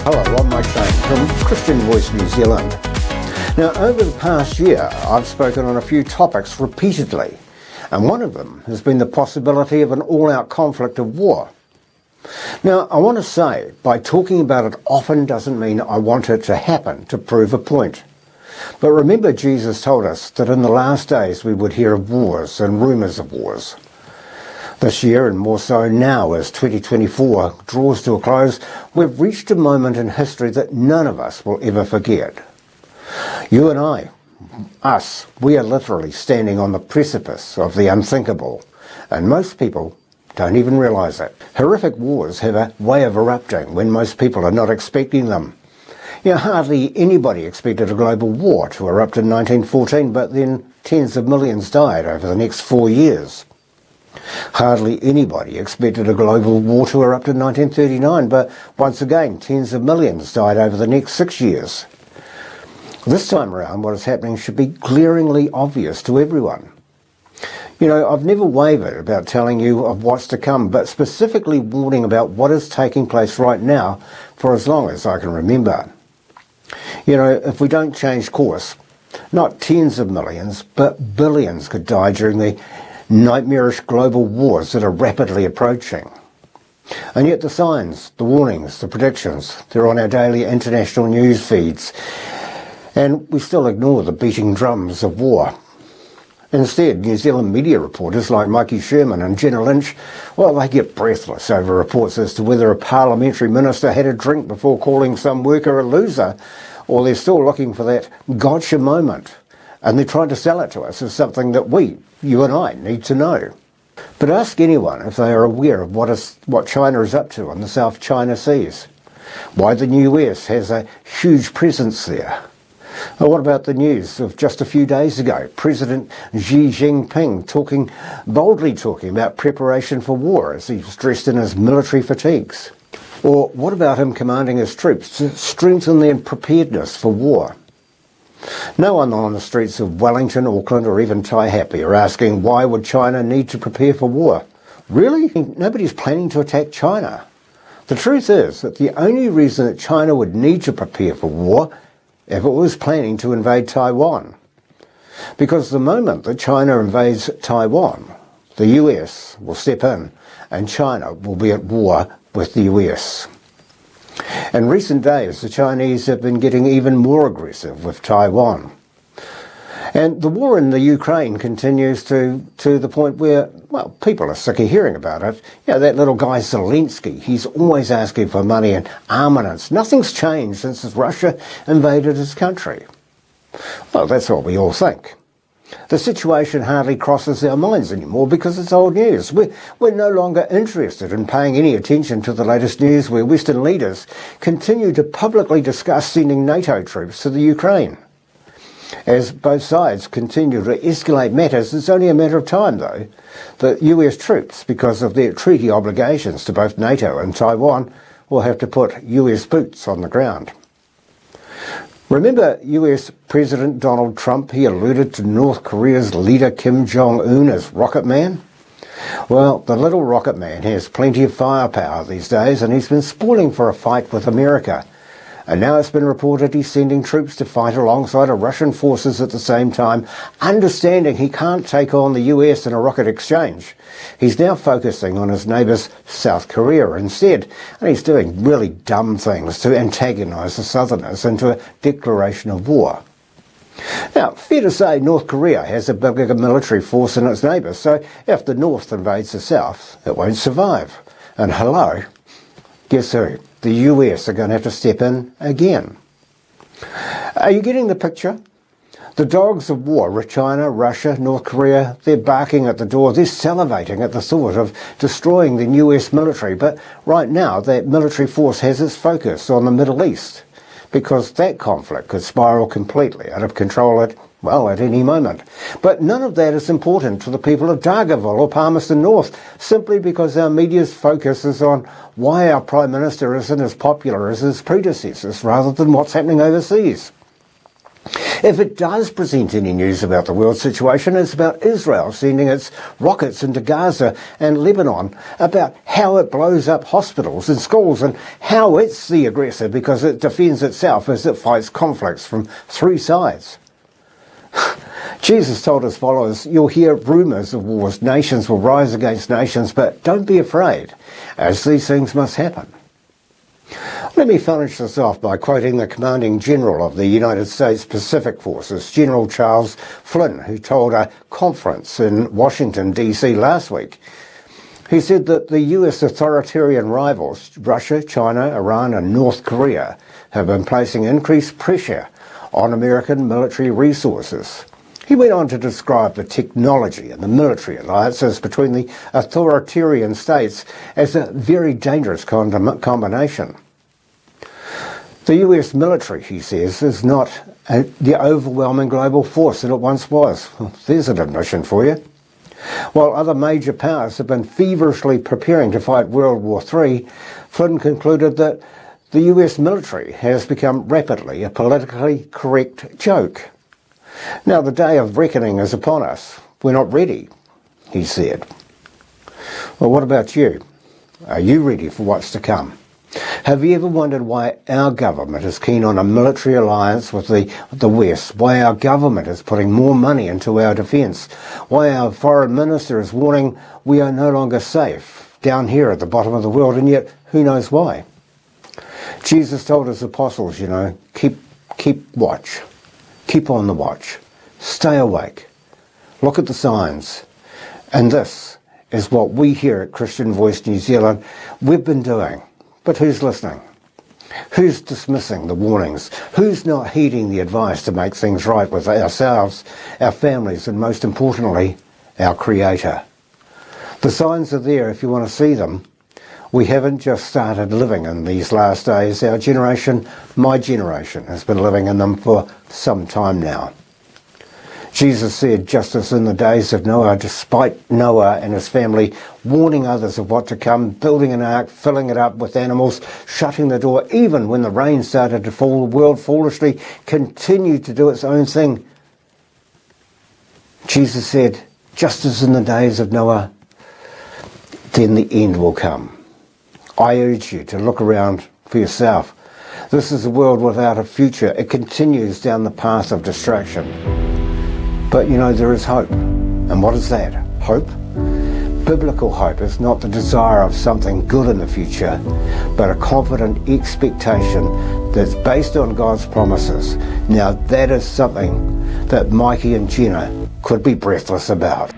Hello, I'm Mike Shane from Christian Voice New Zealand. Now, over the past year, I've spoken on a few topics repeatedly, and one of them has been the possibility of an all-out conflict of war. Now, I want to say, by talking about it often doesn't mean I want it to happen to prove a point. But remember, Jesus told us that in the last days we would hear of wars and rumours of wars. This year, and more so now as 2024 draws to a close, we've reached a moment in history that none of us will ever forget. You and I, we are literally standing on the precipice of the unthinkable, and most people don't even realise it. Horrific wars have a way of erupting when most people are not expecting them. Hardly anybody expected a global war to erupt in 1914, but then tens of millions died over the next 4 years. Hardly anybody expected a global war to erupt in 1939, but once again, tens of millions died over the next 6 years. This time around, what is happening should be glaringly obvious to everyone. I've never wavered about telling you of what's to come, but specifically warning about what is taking place right now for as long as I can remember. If we don't change course, not tens of millions, but billions could die during the nightmarish global wars that are rapidly approaching. And yet the signs, the warnings, the predictions, they're on our daily international news feeds. And we still ignore the beating drums of war. Instead, New Zealand media reporters like Mikey Sherman and Jenna Lynch, they get breathless over reports as to whether a parliamentary minister had a drink before calling some worker a loser, or they're still looking for that gotcha moment. And they're trying to sell it to us as something that you and I, need to know. But ask anyone if they are aware of what China is up to in the South China Seas. Why the US has a huge presence there. Or what about the news of just a few days ago? President Xi Jinping boldly talking about preparation for war as he was dressed in his military fatigues. Or what about him commanding his troops to strengthen their preparedness for war? No one on the streets of Wellington, Auckland or even Taihape are asking why would China need to prepare for war. Really? Nobody's planning to attack China. The truth is that the only reason that China would need to prepare for war if it was planning to invade Taiwan. Because the moment that China invades Taiwan, the US will step in and China will be at war with the US. In recent days, the Chinese have been getting even more aggressive with Taiwan. And the war in the Ukraine continues to the point where, people are sick of hearing about it. That little guy Zelensky, he's always asking for money and armaments. Nothing's changed since Russia invaded his country. Well, that's what we all think. The situation hardly crosses our minds anymore because it's old news. We're no longer interested in paying any attention to the latest news where Western leaders continue to publicly discuss sending NATO troops to the Ukraine. As both sides continue to escalate matters, it's only a matter of time, though, that US troops, because of their treaty obligations to both NATO and Taiwan, will have to put US boots on the ground. Remember US President Donald Trump, he alluded to North Korea's leader Kim Jong-un as Rocket Man? Well, the little Rocket Man has plenty of firepower these days and he's been spoiling for a fight with America. And now it's been reported he's sending troops to fight alongside Russian forces at the same time, understanding he can't take on the US in a rocket exchange. He's now focusing on his neighbours South Korea instead, and he's doing really dumb things to antagonise the Southerners into a declaration of war. Now, fair to say North Korea has a bigger military force than its neighbours, so if the North invades the South, it won't survive. And hello, guess who? The US are going to have to step in again. Are you getting the picture? The dogs of war, China, Russia, North Korea, they're barking at the door. They're salivating at the thought of destroying the US military. But right now, that military force has its focus on the Middle East because that conflict could spiral completely out of control at any moment. But none of that is important to the people of Dargaville or Palmerston North, simply because our media's focus is on why our Prime Minister isn't as popular as his predecessors, rather than what's happening overseas. If it does present any news about the world situation, it's about Israel sending its rockets into Gaza and Lebanon, about how it blows up hospitals and schools, and how it's the aggressor because it defends itself as it fights conflicts from three sides. Jesus told his followers, you'll hear rumours of wars, nations will rise against nations, but don't be afraid, as these things must happen. Let me finish this off by quoting the Commanding General of the United States Pacific Forces, General Charles Flynn, who told a conference in Washington, D.C. last week. He said that the US authoritarian rivals, Russia, China, Iran and North Korea, have been placing increased pressure on American military resources. He went on to describe the technology and the military alliances between the authoritarian states as a very dangerous combination. The US military, he says, is not the overwhelming global force that it once was. Well, there's an admission for you. While other major powers have been feverishly preparing to fight World War III, Flynn concluded that the US military has become rapidly a politically correct joke. Now, the day of reckoning is upon us. We're not ready, he said. Well, what about you? Are you ready for what's to come? Have you ever wondered why our government is keen on a military alliance with the West? Why our government is putting more money into our defence? Why our foreign minister is warning we are no longer safe down here at the bottom of the world, and yet who knows why? Jesus told his apostles, keep watch. Keep on the watch. Stay awake. Look at the signs. And this is what we here at Christian Voice New Zealand, we've been doing. But who's listening? Who's dismissing the warnings? Who's not heeding the advice to make things right with ourselves, our families, and most importantly, our Creator? The signs are there if you want to see them. We haven't just started living in these last days. Our generation, my generation, has been living in them for some time now. Jesus said, just as in the days of Noah, despite Noah and his family warning others of what to come, building an ark, filling it up with animals, shutting the door, even when the rain started to fall, the world foolishly continued to do its own thing. Jesus said, just as in the days of Noah, then the end will come. I urge you to look around for yourself. This is a world without a future. It continues down the path of destruction. But there is hope. And what is that? Hope? Biblical hope is not the desire of something good in the future, but a confident expectation that's based on God's promises. Now that is something that Mikey and Jenna could be breathless about.